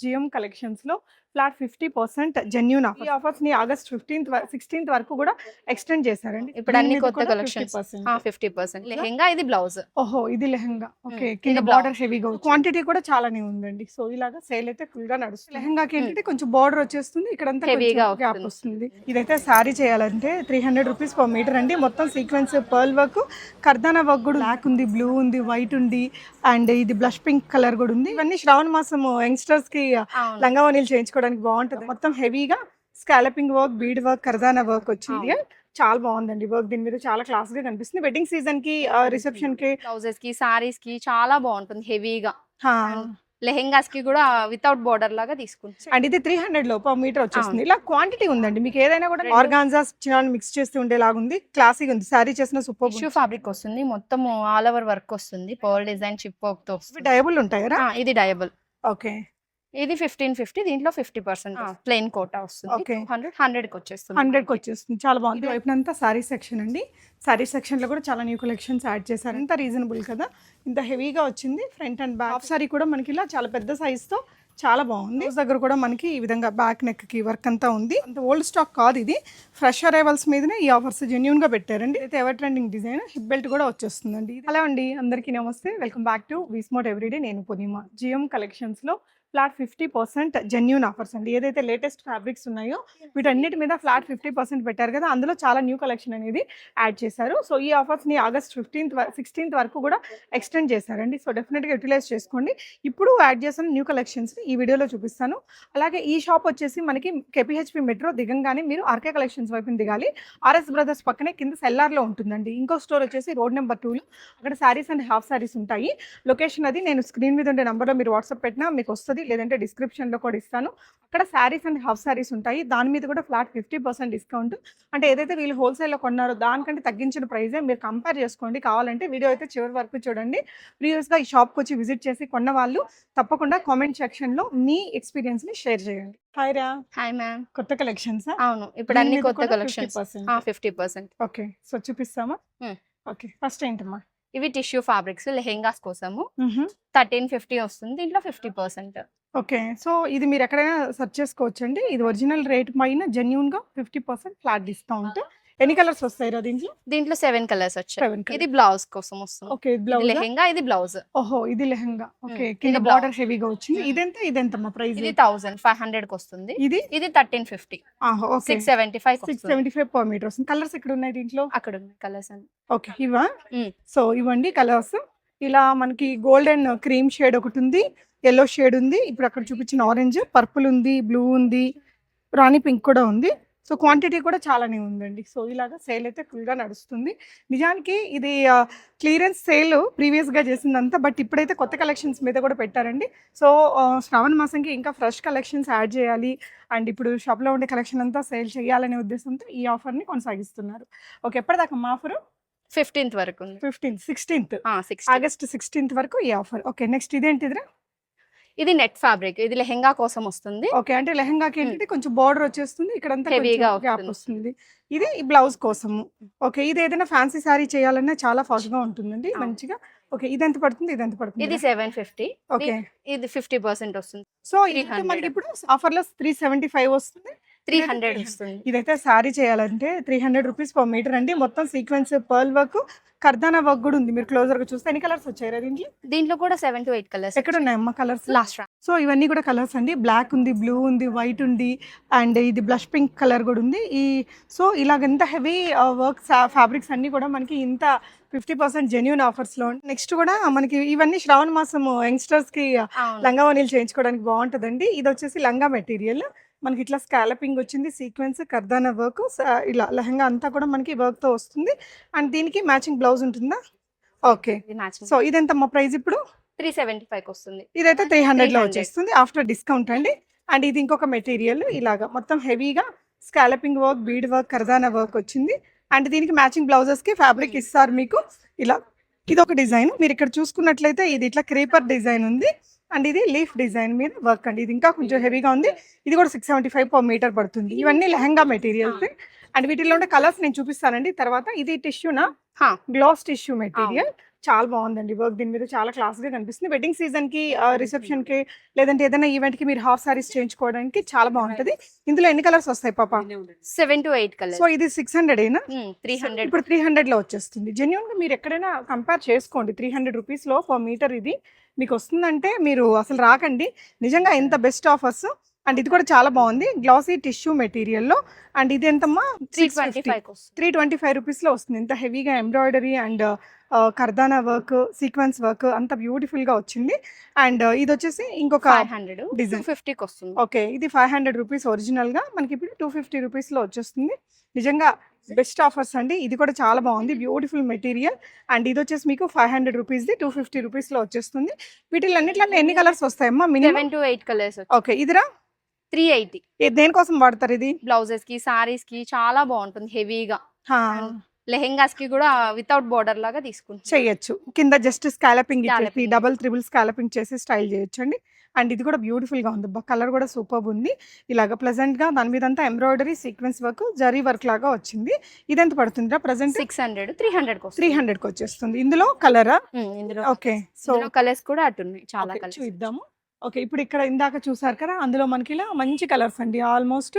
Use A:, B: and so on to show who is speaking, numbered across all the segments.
A: GM collections లో flat 50% genuine offer. ఈ offers ని ఆగస్ట్ 16th వరకు కూడా ఎక్స్టెండ్ చేశారండి.
B: ఇప్పుడు అన్ని కొత్త కలెక్షన్స్ 50%. లెహెంగా ఇది బ్లౌజ్.
A: ఓహో, ఇది లెహంగా. ఓకే,
B: ఇది
A: కింద
B: blouse.
A: బార్డర్ హెవీగా క్వాంటిటీ కూడా చాలానే ఉందండి. సో ఇలాగా సేల్ అయితే ఫుల్ గా నడుస్తుంది. లెహంగాకి ఏంటంటే కొంచెం బార్డర్ వచ్చేస్తుంది, ఇక్కడంతా
B: హెవీగా
A: గ్యాప్ వస్తుంది. ఇదైతే శారీ చేయాలంటే 300 రూపీస్ పర్ మీటర్ అండి. మొత్తం సీక్వెన్స్ పర్ల్ వర్క్, కర్దానా వర్క్ కూడా బ్లాక్ ఉంది, బ్లూ ఉంది, వైట్ ఉంది, అండ్ ఇది బ్లష్ పింక్ కలర్ కూడా ఉంది. ఇవన్నీ శ్రావణ మాసం యంగ్స్టర్స్ కి లంగావనీలు చేయించుకోవడానికి బాగుంటది. మొత్తం హెవీగా స్కాలపింగ్ వర్క్, బీడ్ వర్క్, కర్దానా వర్క్ వచ్చింది. చాలా బాగుందండి వర్క్. దీని మీద చాలా క్లాస్ గా కనిపిస్తుంది. వెడ్డింగ్ సీజన్ కి, రిసెప్షన్ కి,
B: బ్లౌజెస్ కి, సారీస్ కి చాలా బాగుంటుంది హెవీగా.
A: హా.
B: లెహెంగాస్ కి కూడా వితౌట్ బోర్డర్ లాగా తీసుకుంటాం.
A: అండ్ ఇది 300 లో పర్ మీటర్ వచ్చేస్తుంది. ఇలా క్వాంటిటీ ఉందండి. మీకు ఏదైనా కూడా ఆర్గాన్జాస్ చిన్న మిక్స్ చేస్తూ ఉండేలాగా ఉంది. క్లాసిక్ ఉంది. శారీ చేసిన సూపర్.
B: టిష్యూ ఫ్యాబ్రిక్ వస్తుంది, మొత్తం ఆల్ ఓవర్ వర్క్ వస్తుంది, పర్ల్ డిజైన్ చిప్ వర్క్ తో వస్తుంది.
A: డయబుల్ ఉంటాయరా?
B: ఇది డయబుల్.
A: ఓకే,
B: ఇది 1550. దీంట్లో 50% ప్లెయిన్ కోటా వస్తుంది.
A: Okay.
B: 100 కి వచ్చేస్తుంది.
A: 100 కి వచ్చేస్తుంది. చాలా బాగుంది. వైపునంతా సారీ సెక్షన్ అండి. సారీ సెక్షన్ లో కూడా చాలా న్యూ కలెక్షన్స్ యాడ్ చేశారు. ఇంత రీజనబుల్ కదా, ఇంత హెవీగా వచ్చింది. Front and back half sorry కూడా మనకి ఇలా చాలా పెద్ద సైజ్ తో చాలా బాగుంది. బ్లౌజ్ దగ్గర కూడా మనకి ఈ విధంగా బ్యాక్ నెక్ కి వర్క్ అంతా ఉంది. అంత ఓల్డ్ స్టాక్ కాదు ఇది, ఫ్రెష్ అరైవల్స్ మీదనే ఈ ఆఫర్స్ జెన్యూన్ గా పెట్టారండి. అయితే ever trending design hip belt కూడా వచ్చేస్తుందండి. హలో అండి, అందరికీ నమస్తే. వెల్కమ్ బ్యాక్ టు వీస్మోట్ ఎవ్రీడే. నేను పూర్ణిమ. జిఎం కలెక్షన్స్ లో ఫ్లాట్ 50% జెన్యూన్ ఆఫర్స్ అండి. ఏదైతే లేటెస్ట్ ఫ్యాబ్రిక్స్ ఉన్నాయో వీటన్నిటి మీద ఫ్లాట్ 50% పెట్టారు కదా, అందులో చాలా న్యూ కలెక్షన్ అనేది యాడ్ చేశారు. సో ఈ ఆఫర్స్ ని ఆగస్ట్ 16th వరకు కూడా ఎక్స్టెండ్ చేశారండి. సో డెఫినెట్గా యూటిలైజ్ చేసుకోండి. ఇప్పుడు యాడ్ చేసిన న్యూ కలెక్షన్స్ ఈ వీడియోలో చూపిస్తాను. అలాగే ఈ షాప్ వచ్చేసి మనకి కేపీహెచ్పి మెట్రో దిగంగానే మీరు ఆర్కే కలెక్షన్స్ వైపు దిగాలి. ఆర్ఎస్ బ్రదర్స్ పక్కనే కింద సెల్లార్లో ఉంటుందండి. ఇంకో స్టోర్ వచ్చేసి రోడ్ నెంబర్ 2లో. అక్కడ శారీస్ అండ్ హాఫ్ శారీస్ ఉంటాయి. లొకేషన్ అది నేను స్క్రీన్ మీద ఉండే నెంబర్లో మీరు వాట్సాప్ పెట్టినా మీకు వస్తుంది, లేదంటే డిస్క్రిప్షన్లో కూడా ఇస్తాను. అక్కడ శారీస్ అండ్ హాఫ్ శారీస్ ఉంటాయి. దాని మీద కూడా ఫ్లాట్ 50% డిస్కౌంట్. అంటే ఏదైతే వీళ్ళు హోల్సేల్లో కొన్నారో దానికంటే తగ్గించిన ప్రైజే. మీరు కంపేర్ చేసుకోండి. కావాలంటే వీడియో అయితే చివరి వరకు చూడండి. ప్రీవియస్గా ఈ షాప్కి వచ్చి విజిట్ చేసి కొన్న వాళ్ళు తప్పకుండా కామెంట్ సెక్షన్లో మీ ఎక్స్పీరియన్స్ని షేర్ చేయండి. హాయ్ రా.
B: Hi ma'am.
A: కొత్త కలెక్షన్స్?
B: అవును, ఇప్పుడు అన్ని కొత్త కలెక్షన్స్ 50%.
A: ఓకే, సో చూపిస్తామా? ఓకే, ఫస్ట్ ఏంటమ్మా?
B: ఇవి టిష్యూ ఫ్యాబ్రిక్స్ లెహెంగాస్ కోసము 1350 వస్తుంది. దీంట్లో 50%.
A: ఓకే, సో ఇది మీరు ఎక్కడైనా సెర్చ్ చేసుకోవచ్చండి. ఇది ఒరిజినల్ రేట్ పైన జెన్యూన్ గా 50% ఫ్లాట్ డిస్కౌంట్. ఎన్ని కలర్స్ వస్తాయి రా దీంట్లో?
B: దీంట్లో 7 కలర్స్ వచ్చాయి.
A: 7 colours.
B: ఇది బ్లౌజ్ కోసం వస్తుంది.
A: ఓకే, బ్లౌజ్
B: లెహెంగా, ఇది బ్లౌజ్.
A: ఓహో, ఇది లెహంగా. ఓకే,
B: ఇది
A: కింద
B: blouse.
A: బార్డర్ హెవీగా వచ్చింది. ఇదెంతమ్మా ప్రైస్?
B: ఇది 1500 కి వస్తుంది.
A: ఇది
B: 1350.
A: ఓకే,
B: 675
A: పర్ మీటర్ వస్తుంది. కలర్స్ ఎక్కడ ఉన్నాయి దీంట్లో?
B: అక్కడ ఉన్నాయి కలర్స్ అన్ని.
A: ఓకే, ఇవా? సో ఇవ్వండి కలర్స్. ఇలా మనకి గోల్డెన్ క్రీమ్ షేడ్ ఒకటి ఉంది, ఎల్లో షేడ్ ఉంది, ఇప్పుడు అక్కడ చూపించిన ఆరెంజ్, పర్పుల్ ఉంది, బ్లూ ఉంది, రాణి పింక్ కూడా ఉంది. సో క్వాంటిటీ కూడా చాలానే ఉందండి. సో ఇలాగా సేల్ అయితే ఫుల్గా నడుస్తుంది. నిజానికి ఇది క్లియరెన్స్ సేల్ ప్రీవియస్గా చేసిందంతా, బట్ ఇప్పుడైతే కొత్త కలెక్షన్స్ మీద కూడా పెట్టారండి. సో శ్రావణ మాసంకి ఇంకా ఫ్రెష్ కలెక్షన్స్ యాడ్ చేయాలి, అండ్ ఇప్పుడు షాప్లో ఉండే కలెక్షన్ అంతా సేల్ చేయాలనే ఉద్దేశంతో ఈ ఆఫర్ని కొనసాగిస్తున్నారు. ఓకే, ఎప్పటిదాకా మా ఆఫర్?
B: 15th వరకు ఉంది.
A: 16th ఆగస్ట్ 16th వరకు ఈ ఆఫర్. Okay, next ఇదేంటిదిరా?
B: ఇది నెట్ ఫ్యాబ్రిక్. ఇది లెహెంగా కోసం వస్తుంది.
A: ఓకే, అంటే లెహంగాకి ఏంటంటే కొంచెం బార్డర్ వచ్చేస్తుంది, ఇక్కడంతా
B: హెవీగా
A: గ్యాప్ వస్తుంది. ఇది బ్లౌజ్ కోసము. ఓకే, ఇది ఏదైనా ఫ్యాన్సీ శారీ చేయాలన్నా చాలా ఫాస్ట్ గా ఉంటుందండి, మంచిగా. ఓకే, ఇది ఎంత పడుతుంది?
B: ఇది 750.
A: ఓకే,
B: ఇది 50% వస్తుంది.
A: సో ఇది మనకి ఇప్పుడు ఆఫర్ లో 375 వస్తుంది.
B: 300 వస్తుంది.
A: ఇదైతే శారీ చేయాలంటే 300 రూపీస్ పర్ మీటర్ అండి. మొత్తం సీక్వెన్స్ పర్ల్ వర్క్, కర్దానా వర్క్ కూడా ఉంది. మీరు క్లోజర్ గా చూస్తే ఎన్ని కలర్స్ వచ్చాయి దీంట్లో?
B: దీంట్లో కూడా 7 to 8 కలర్స్.
A: ఎక్కడ ఉన్నాయమ్మా కలర్స్?
B: లాస్ట్.
A: సో ఇవన్నీ కూడా కలర్స్ అండి. బ్లాక్ ఉంది, బ్లూ ఉంది, వైట్ ఉంది, అండ్ ఇది బ్లష్ పింక్ కలర్ కూడా ఉంది. సో ఇలాగంత హెవీ వర్క్ ఫ్యాబ్రిక్స్ అన్ని కూడా మనకి ఇంత 50% జెన్యూన్ ఆఫర్స్ లో. నెక్స్ట్ కూడా మనకి ఇవన్నీ శ్రావణ మాసం యంగ్స్టర్స్ కి లంగావనీలు చేయించుకోవడానికి బాగుంటుందండి. ఇది వచ్చేసి లంగా మెటీరియల్. మనకి ఇట్లా స్కాలపింగ్ వచ్చింది, సీక్వెన్స్, కర్దానా వర్క్, ఇలా లెహంగా అంతా కూడా మనకి వర్క్ తో వస్తుంది. అండ్ దీనికి మ్యాచింగ్ బ్లౌజ్ ఉంటుందా? ఓకే, సో ఇదెంతమ్మా ప్రైస్ ఇప్పుడు?
B: 375 వస్తుంది.
A: ఇదైతే 300 లో వచ్చేస్తుంది ఆఫ్టర్ డిస్కౌంట్ అండి. అండ్ ఇది ఇంకొక మెటీరియల్, ఇలాగా మొత్తం హెవీగా స్కాలపింగ్ వర్క్, బీడ్ వర్క్, కర్దానా వర్క్ వచ్చింది. అండ్ దీనికి మ్యాచింగ్ బ్లౌజెస్ కి ఫ్యాబ్రిక్ ఇస్తారు మీకు. ఇలా ఇది ఒక డిజైన్. మీరు ఇక్కడ చూసుకున్నట్లయితే ఇది ఇట్లా క్రీపర్ డిజైన్ ఉంది, అండ్ ఇది లీఫ్ డిజైన్ మీద వర్క్ అండి. ఇది ఇంకా కొంచెం హెవీగా ఉంది. ఇది కూడా 675 పర్ మీటర్ పడుతుంది. ఇవన్నీ లెహంగా మెటీరియల్స్. అండ్ వీటిలో ఉండే కలర్స్ నేను చూపిస్తానండి తర్వాత. ఇది టిష్యూనా? గ్లాస్ టిష్యూ మెటీరియల్, చాలా బాగుందండి వర్క్ దీని మీద చాలా క్లాస్ గా కనిపిస్తుంది. వెడ్డింగ్ సీజన్ కి రిసెప్షన్ కి లేదంటే ఏదైనా ఈవెంట్ కి మీరు హాఫ్ సారీస్ చేయించుకోవడానికి చాలా బాగుంటది. ఇందులో ఎన్ని కలర్స్ వస్తాయి పాప?
B: 7 to 8
A: సో
B: కలర్స్.
A: ఇది 600 ఏనా?
B: 300.
A: ఇప్పుడు 300 లో వచ్చేస్తుంది. జెన్యున్ గా మీరు ఎక్కడైనా కంపేర్ చేసుకోండి. 300 రూపీస్ లో పర్ మీటర్ ఇది మీకు వస్తుందంటే మీరు అసలు రాకండి. నిజంగా ఎంత బెస్ట్ ఆఫర్స్. అండ్ ఇది కూడా చాలా బాగుంది, గ్లాసీ టిష్యూ మెటీరియల్లో. అండ్ ఇది ఎంతమ్మా?
B: 325 వస్తుంది.
A: 325 రూపీస్లో వస్తుంది. ఇంత హెవీగా ఎంబ్రాయిడరీ అండ్ కర్దానా వర్క్, సీక్వెన్స్ వర్క్ అంత బ్యూటిఫుల్గా వచ్చింది. అండ్ ఇది వచ్చేసి ఇంకొక
B: 500
A: డిజైన్.
B: 250 కి వస్తుంది.
A: ఓకే, ఇది 500 రూపీస్ ఒరిజినల్గా, మనకి ఇప్పుడు 250 రూపీస్లో వచ్చేస్తుంది. నిజంగా బెస్ట్ ఆఫర్స్ అండి. ఇది కూడా చాలా బాగుంది, బ్యూటిఫుల్ మెటీరియల్. అండ్ ఇది వచ్చేసి మీకు 500 రూపీస్ది 250 రూపీస్లో వచ్చేస్తుంది. వీటిలో అన్నిట్లో ఎన్ని కలర్స్ వస్తాయమ్మా మినిమం?
B: 7 to 8 colours.
A: ఓకే, ఇదిరా
B: 380.
A: దేనికోసం వాడతారు ఇది?
B: బ్లౌజెస్ కి, సారీస్ కి చాలా బాగుంటుంది హెవీగా.
A: హా,
B: లెహెంగాస్ కి కూడా వితౌట్ బోర్డర్ లాగా తీసుకుంటాం.
A: చెయ్యొచ్చు. కింద జస్ట్ స్కాలపింగ్ ఇచ్చేసి
B: Scalloping.
A: డబల్ త్రిబుల్ స్కాలపింగ్ చేసి స్టైల్ చేయొచ్చు అండి. అండ్ ఇది కూడా బ్యూటిఫుల్ గా ఉంది, కలర్ కూడా సూపర్ ఉంది. ఇలాగ ప్లెజెంట్ గా దాని మీద అంతా embroidery sequence work, zari work లాగా వచ్చింది. ఇది ఎంత పడుతుందిరా ప్రెసెంట్?
B: 600 300 కి వస్తుంది.
A: 300 కి వచ్చేస్తుంది. ఇందులో కలరా?
B: ఇందులో
A: ఓకే, సో
B: కలర్స్ కూడా అట్టున్నాయి, చాలా కలర్స్.
A: చూద్దాము. ఓకే, ఇప్పుడు ఇక్కడ ఇందాక చూసారు కదా, అందులో మనకి ఇలా మంచి కలర్స్ అండి. ఆల్మోస్ట్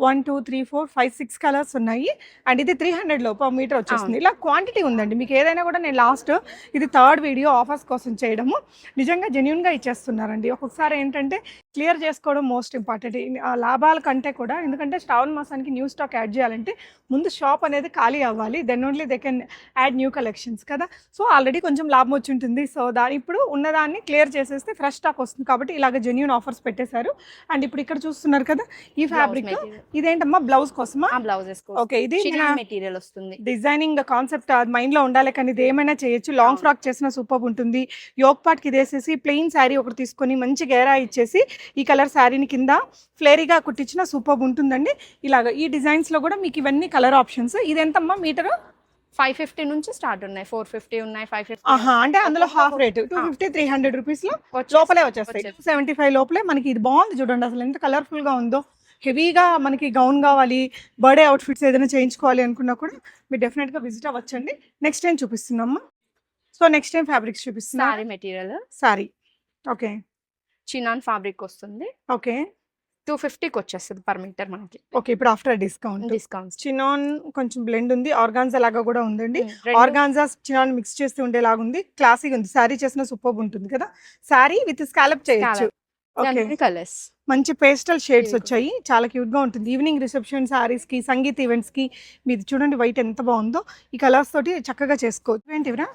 A: 1 2 3 4 5 6 కలర్స్ ఉన్నాయి. అండ్ ఇది 300 లో పర్ మీటర్ వచ్చేస్తుంది. ఇలా క్వాంటిటీ ఉందండి. మీకు ఏదైనా కూడా నేను లాస్ట్ ఇది థర్డ్ వీడియో ఆఫర్స్ కోసం చేయడము. నిజంగా జెన్యున్గా ఇచ్చేస్తున్నారండి. ఒక్కొక్కసారి ఏంటంటే క్లియర్ చేసుకోవడం మోస్ట్ ఇంపార్టెంట్ లాభాల కంటే కూడా. ఎందుకంటే శ్రావణ మాసానికి న్యూ స్టాక్ యాడ్ చేయాలంటే ముందు షాప్ అనేది ఖాళీ అవ్వాలి. Then only they can add new collections కదా. సో ఆల్రెడీ కొంచెం లాభం వచ్చి ఉంటుంది. సో ఇప్పుడు ఉన్నదాన్ని క్లియర్ చేసేస్తే ఫ్రెష్ స్టాక్ వస్తుంది. కాబట్టి ఇలాగ జెన్యున్ ఆఫర్స్ పెట్టేశారు. అండ్ ఇప్పుడు ఇక్కడ చూస్తున్నారు కదా ఈ ఫ్యాబ్రిక్, ఇదేంటమ్మా బ్లౌజ్ కోసమా?
B: బ్లౌజెస్
A: ఓకే, ఇది
B: మెటీరియల్ వస్తుంది.
A: డిజైనింగ్ కాన్సెప్ట్ మైండ్ లో ఉండాలి, కానీ ఇది ఏమైనా చేయొచ్చు. లాంగ్ ఫ్రాక్ చేసిన సూపర్ ఉంటుంది. యోక్ పార్ట్ కి ఇదేసేసి ప్లెయిన్ శారీ ఒకటి తీసుకొని మంచి గేరా ఇచ్చేసి ఈ కలర్ శారీని కింద ఫ్లేరీగా కుట్టించిన సూపర్ ఉంటుందండి. ఇలాగ ఈ డిజైన్స్ లో కూడా మీకు ఇవన్నీ కలర్ ఆప్షన్స్. ఇది ఎంతమ్మా మీటర్?
B: 550 నుంచి స్టార్ట్ ఉన్నాయి, 450 ఉన్నాయి, 550.
A: ఆహా, అంటే అందులో హాఫ్ రేట్ 250 300 రూపీస్ లో లోపలే వచ్చేస్తాయి. 275 లోపలే మనకి. ఇది బాగుంది చూడండి, అసలు ఎంత కలర్ఫుల్ గా ఉందో. హెవీగా మనకి గౌన్ కావాలి, బర్త్డే అవుట్ఫిట్స్ ఏదైనా చేయించుకోవాలి అనుకున్నా కూడా మీరు డెఫినెట్గా విజిట్ అవ్వచ్చండి. నెక్స్ట్ టైం చూపిస్తున్నామ్మా. సో నెక్స్ట్ టైం ఫ్యాబ్రిక్స్ చూపిస్తున్నా.
B: Sari material,
A: sorry. Okay,
B: chinon fabric వస్తుంది.
A: ఓకే,
B: 250కి వచ్చేస్తుంది పర్ మీటర్ మనకి.
A: ఓకే, ఇప్పుడు ఆఫ్టర్ డిస్కౌంట్.
B: డిస్కౌంట్స్.
A: చినాన్ కొంచెం బ్లెండ్ ఉంది, ఆర్గాన్జా లాగా కూడా ఉందండి. ఆర్గాన్జా చినాన్ మిక్స్ చేస్తూ ఉండేలాగా ఉంది, క్లాసీగా ఉంది. శారీ చేసిన సూపర్ ఉంటుంది కదా. శారీ విత్ స్కాలప్ చేయొచ్చు. ఓకే,
B: కలర్స్
A: మంచి పేస్టల్ షేడ్స్ వచ్చాయి, చాలా క్యూట్ గా ఉంటుంది. ఈవినింగ్ రిసెప్షన్ సారీస్ కి, సంగీత్ ఈవెంట్స్ కి మీరు చూడండి వైట్ ఎంత బాగుందో. ఈ కలర్స్ తోటి చక్కగా చేసుకోవచ్చు. ఏంటివిరా?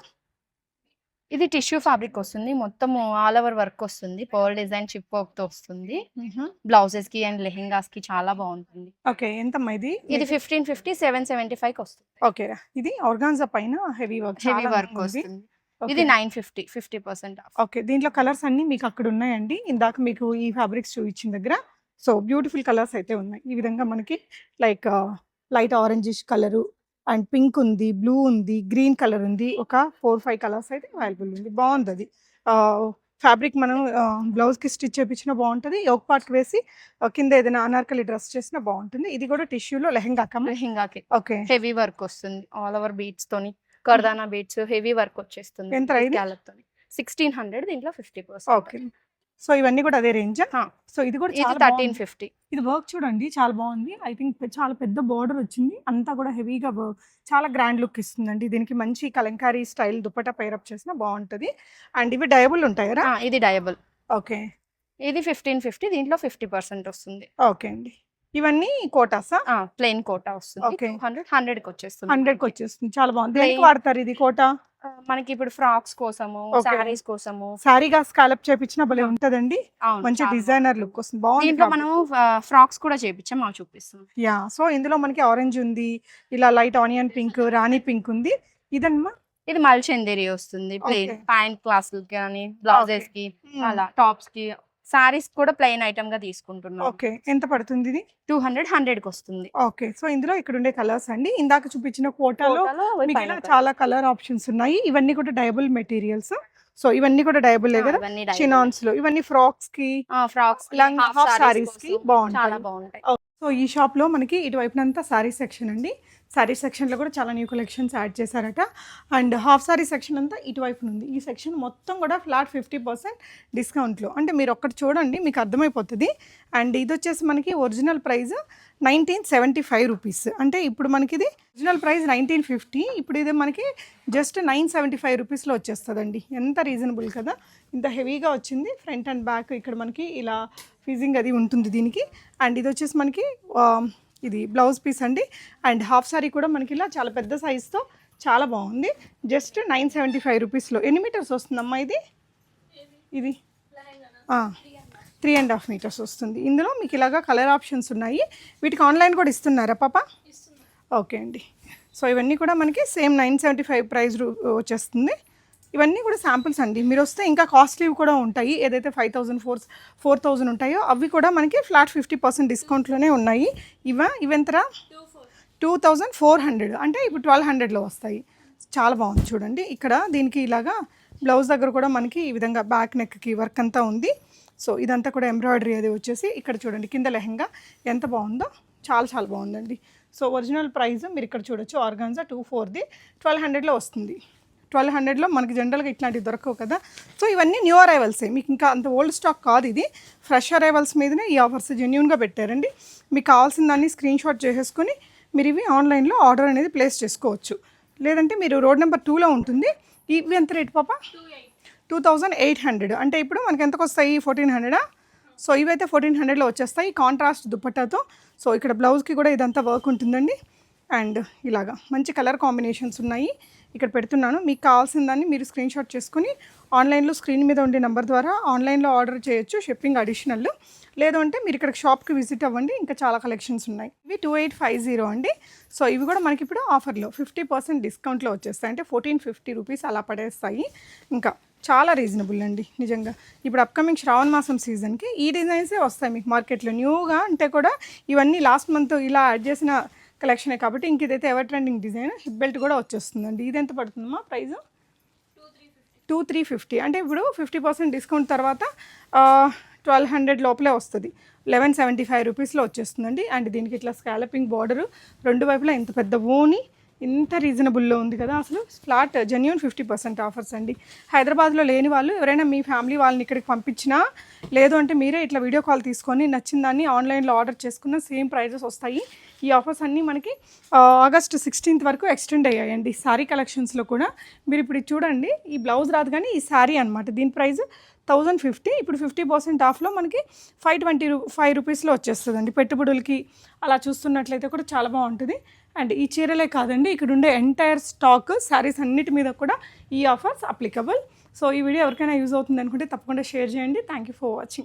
B: ఇది టిష్యూ ఫ్యాబ్రిక్ వస్తుంది, మొత్తం ఆల్ ఓవర్ వర్క్ వస్తుంది, పర్ల్ డిజైన్ చిప్ వర్క్ తో వస్తుంది. బ్లౌజెస్ కి అండ్ లెహెంగాస్ కి చాలా బాగుంటుంది.
A: ఓకే, ఎంతమ్మా ఇది?
B: ఇది 1550 775 కి వస్తుంది.
A: ఓకే, ఇది ఆర్గాన్జా పైన హెవీ వర్క్
B: వస్తుంది. ఇది 950, 50% ఆఫ్.
A: ఓకే, దీంట్లో కలర్స్ అన్ని మీకు అక్కడ ఉన్నాయండి. ఇందాక మీకు ఈ ఫ్యాబ్రిక్స్ చూపించిన దగ్గర. సో బ్యూటిఫుల్ కలర్స్ అయితే ఉన్నాయి. ఈ విధంగా మనకి like light orangish colour and pink ఉంది, బ్లూ ఉంది, గ్రీన్ కలర్ ఉంది. ఒక 4-5 కలర్స్ అయితే అవైలబుల్ ఉంది. బాగుంది అది. ఫ్యాబ్రిక్ మనం బ్లౌజ్కి స్టిచ్ చేయించినా బాగుంటుంది, యోక్ పార్ట్కి వేసి కింద ఏదైనా అనార్కలి డ్రెస్ చేసినా బాగుంటుంది. ఇది కూడా టిష్యూలో
B: లెహెంగాకి
A: ఓకే,
B: హెవీ వర్క్ వస్తుంది, ఆల్ ఓవర్ బీట్స్ తోని, కర్దానా బీట్స్, హెవీ వర్క్ వచ్చేస్తుంది.
A: ఎంత ఇది?
B: 1600, దీంట్లో 50%.
A: ఓకే, సో ఇవన్నీ కూడా అదే రేంజ్. సో ఇది కూడా
B: 1350.
A: ఇది వర్క్ చూడండి చాలా బాగుంది. ఐ థింక్ చాలా పెద్ద బార్డర్ వచ్చింది, అంతా కూడా హెవీగా వర్క్, చాలా గ్రాండ్ లుక్ ఇస్తుందండి. దీనికి మంచి కలంకారీ స్టైల్ దుపట్టా పైరప్ చేసినా బాగుంటుంది. అండ్ ఇవి డయబుల్ ఉంటాయరా?
B: ఇది డయబుల్.
A: ఓకే,
B: ఇది 1550, దీంట్లో 50% వస్తుంది.
A: ఓకే అండి, ఇవన్నీ కోటాసా?
B: ప్లెయిన్ కోటా వస్తుంది.
A: ఓకే,
B: 100 కి వచ్చేస్తుంది.
A: 100 కి వచ్చేస్తుంది. చాలా బాగుంది. దేనికి వాడతారు ఇది కోటా?
B: మనకి ఇప్పుడు ఫ్రాక్స్ కోసము, సారీస్ కోసము.
A: సారీగా స్కాలప్ చేపించినా భలే ఉంటదండి, మంచి డిజైనర్ లుక్ వస్తుంది. బాగుంది.
B: దీంట్లో మనం ఫ్రాక్స్ కూడా చేపించాం, మాకు చూపిస్తాం.
A: యా, సో ఇందులో మనకి ఆరెంజ్ ఉంది, ఇలా లైట్ ఆనియన్ పింక్, రాణి పింక్ ఉంది. ఇదన్నమా
B: ఇది మల్చందేరి వస్తుంది, ప్లెయిన్ ప్యాంట్ క్లాసులకి కానీ, బ్లౌజెస్ కి, అలా టాప్స్ కి, సారీస్ కూడా ప్లెయిన్ ఐటమ్ గా తీసుకుంటున్నాం.
A: ఓకే, ఎంత పడుతుంది ఇది?
B: 200 కి వస్తుంది.
A: ఓకే, సో ఇందులో ఇక్కడ ఉండే కలర్స్ అండి. ఇందాక చూపించిన కోటాలో మీకు ఇలా చాలా కలర్ ఆప్షన్స్ ఉన్నాయి. ఇవన్నీ కూడా డయబుల్ మెటీరియల్స్. సో ఇవన్నీ కూడా డయబుల్ కదా. చినాన్స్ లో ఇవన్నీ ఫ్రాక్స్ కి,
B: ఫ్రాక్స్,
A: హాఫ్ సారీస్ కి బాగుంటాయి.
B: చాలా బాగుంటాయి.
A: సో ఈ షాప్లో మనకి ఇటువైపునంతా శారీ సెక్షన్ అండి. శారీ సెక్షన్లో కూడా చాలా న్యూ కలెక్షన్స్ యాడ్ చేశారట. అండ్ హాఫ్ శారీ సెక్షన్ అంతా ఇటువైపున ఉంది. ఈ సెక్షన్ మొత్తం కూడా ఫ్లాట్ 50% డిస్కౌంట్లో. అంటే మీరు ఒక్కటి చూడండి మీకు అర్థమైపోతుంది. అండ్ ఇది వచ్చేసి మనకి ఒరిజినల్ ప్రైస్ 1975 రూపీస్. అంటే ఇప్పుడు మనకి ఇది ఒరిజినల్ ప్రైస్ 1950, ఇప్పుడు ఇది మనకి జస్ట్ 975 రూపీస్లో వచ్చేస్తుందండి. ఎంత రీజనబుల్ కదా. ఇంత హెవీగా వచ్చింది. ఫ్రంట్ అండ్ బ్యాక్ ఇక్కడ మనకి ఇలా ఫిజింగ్ అది ఉంటుంది దీనికి. అండ్ ఇది వచ్చేసి మనకి ఇది బ్లౌజ్ పీస్ అండి. అండ్ హాఫ్ సారీ కూడా మనకి ఇలా చాలా పెద్ద సైజ్తో చాలా బాగుంది. జస్ట్ 975 రూపీస్లో. ఎన్ని మీటర్స్ వస్తుందమ్మా ఇది? ఇది 3.5 మీటర్స్ వస్తుంది. ఇందులో మీకు ఇలాగా కలర్ ఆప్షన్స్ ఉన్నాయి. వీటికి ఆన్లైన్ కూడా ఇస్తున్నారా పాప? ఓకే అండి. సో ఇవన్నీ కూడా మనకి సేమ్ 975 ప్రైస్ వచ్చేస్తుంది. ఇవన్నీ కూడా శాంపిల్స్ అండి. మీరు వస్తే ఇంకా కాస్ట్లీవి కూడా ఉంటాయి. ఏదైతే 5,000 4,000 ఉంటాయో అవి కూడా మనకి ఫ్లాట్ 50% డిస్కౌంట్లోనే ఉన్నాయి. ఇవెంతరా 2,400, అంటే ఇప్పుడు 1,200లో వస్తాయి. చాలా బాగుంది చూడండి. ఇక్కడ దీనికి ఇలాగా బ్లౌజ్ దగ్గర కూడా మనకి ఈ విధంగా బ్యాక్ నెక్కి వర్క్ అంతా ఉంది. సో ఇదంతా కూడా ఎంబ్రాయిడరీ అది వచ్చేసి ఇక్కడ చూడండి. కింద లెహంగా ఎంత బాగుందో, చాలా చాలా బాగుందండి. సో ఒరిజినల్ ప్రైస్ మీరు ఇక్కడ చూడొచ్చు. ఆర్గాన్జా 2/4ది 1,200లో వస్తుంది. 1,200లో మనకి జనరల్గా ఇట్లాంటివి దొరకవు కదా. సో ఇవన్నీ న్యూ అరైవల్సే, మీకు ఇంకా అంత ఓల్డ్ స్టాక్ కాదు. ఇది ఫ్రెష్ అరైవల్స్ మీదనే ఈ ఆఫర్స్ జెన్యూన్గా పెట్టారండి. మీకు కావాల్సిన దాన్ని స్క్రీన్ షాట్ చేసేసుకొని మీరు ఇవి ఆన్లైన్లో ఆర్డర్ అనేది ప్లేస్ చేసుకోవచ్చు. లేదంటే మీరు రోడ్ నెంబర్ 2లో ఉంటుంది. ఇవి ఎంత రేట్ పాప? 2,800. అంటే ఇప్పుడు మనకి ఎంతకు వస్తాయి? 1,400. సో ఇవైతే 1,400లో వచ్చేస్తాయి కాంట్రాస్ట్ దుప్పట్టాతో. సో ఇక్కడ బ్లౌజ్కి కూడా ఇదంతా వర్క్ ఉంటుందండి. అండ్ ఇలాగా మంచి కలర్ కాంబినేషన్స్ ఉన్నాయి. ఇక్కడ పెడుతున్నాను. మీకు కావాల్సిన దాన్ని మీరు స్క్రీన్ షాట్ చేసుకుని ఆన్లైన్లో స్క్రీన్ మీద ఉండే నెంబర్ ద్వారా ఆన్లైన్లో ఆర్డర్ చేయొచ్చు. Shipping additional. లేదు అంటే మీరు ఇక్కడ షాప్కి విజిట్ అవ్వండి. ఇంకా చాలా కలెక్షన్స్ ఉన్నాయి. ఇవి 2,850 అండి. సో ఇవి కూడా మనకి ఇప్పుడు ఆఫర్లో 50% డిస్కౌంట్లో వచ్చేస్తాయి. అంటే 1,450 రూపీస్ అలా పడేస్తాయి. ఇంకా చాలా రీజనబుల్ అండి నిజంగా. ఇప్పుడు అప్కమింగ్ శ్రావణ మాసం సీజన్కి ఈ డిజైన్సే వస్తాయి మీకు మార్కెట్లో న్యూగా. అంటే కూడా ఇవన్నీ లాస్ట్ మంత్ ఇలా యాడ్ చేసిన కలెక్షనే కాబట్టి ఇంక ఇదైతే ever trending design. Hip belt కూడా వచ్చేస్తుందండి. ఇది ఎంత పడుతుందమ్మా ప్రైస్? 2,350. అంటే ఇప్పుడు 50% డిస్కౌంట్ తర్వాత 1,200 లోపలే వస్తుంది. 1,175 రూపీస్లో వచ్చేస్తుందండి. అండ్ దీనికి ఇట్లా స్కాలపింగ్ బార్డరు, రెండు వైపులా ఇంత పెద్ద ఓని, ఇంత రీజనబుల్లో ఉంది కదా. అసలు ఫ్లాట్ జెన్యూన్ 50% ఆఫర్స్ అండి. హైదరాబాద్లో లేని వాళ్ళు ఎవరైనా మీ ఫ్యామిలీ వాళ్ళని ఇక్కడికి పంపించినా, లేదు అంటే మీరే ఇట్లా వీడియో కాల్ తీసుకొని నచ్చిన దాన్ని ఆన్లైన్లో ఆర్డర్ చేసుకున్న సేమ్ ప్రైజెస్ వస్తాయి. ఈ ఆఫర్స్ అన్నీ మనకి ఆగస్ట్ 16th వరకు ఎక్స్టెండ్ అయ్యాయండి. శారీ కలెక్షన్స్లో కూడా మీరు ఇప్పుడు చూడండి. ఈ బ్లౌజ్ రాదు కానీ ఈ శారీ అనమాట. దీని ప్రైస్ 1,050. ఇప్పుడు 50% ఆఫ్లో మనకి 525 రూపీస్లో వచ్చేస్తుందండి. పెట్టుబడులకి అలా చూస్తున్నట్లయితే కూడా చాలా బాగుంటుంది. అండ్ ఈ చీరలే కాదండి, ఇక్కడ ఉండే ఎంటైర్ స్టాక్ శారీస్ అన్నిటి మీద కూడా ఈ ఆఫర్స్ అప్లికబుల్. సో ఈ వీడియో ఎవరికైనా యూజ్ అవుతుంది అనుకుంటే తప్పకుండా షేర్ చేయండి. Thank you for watching.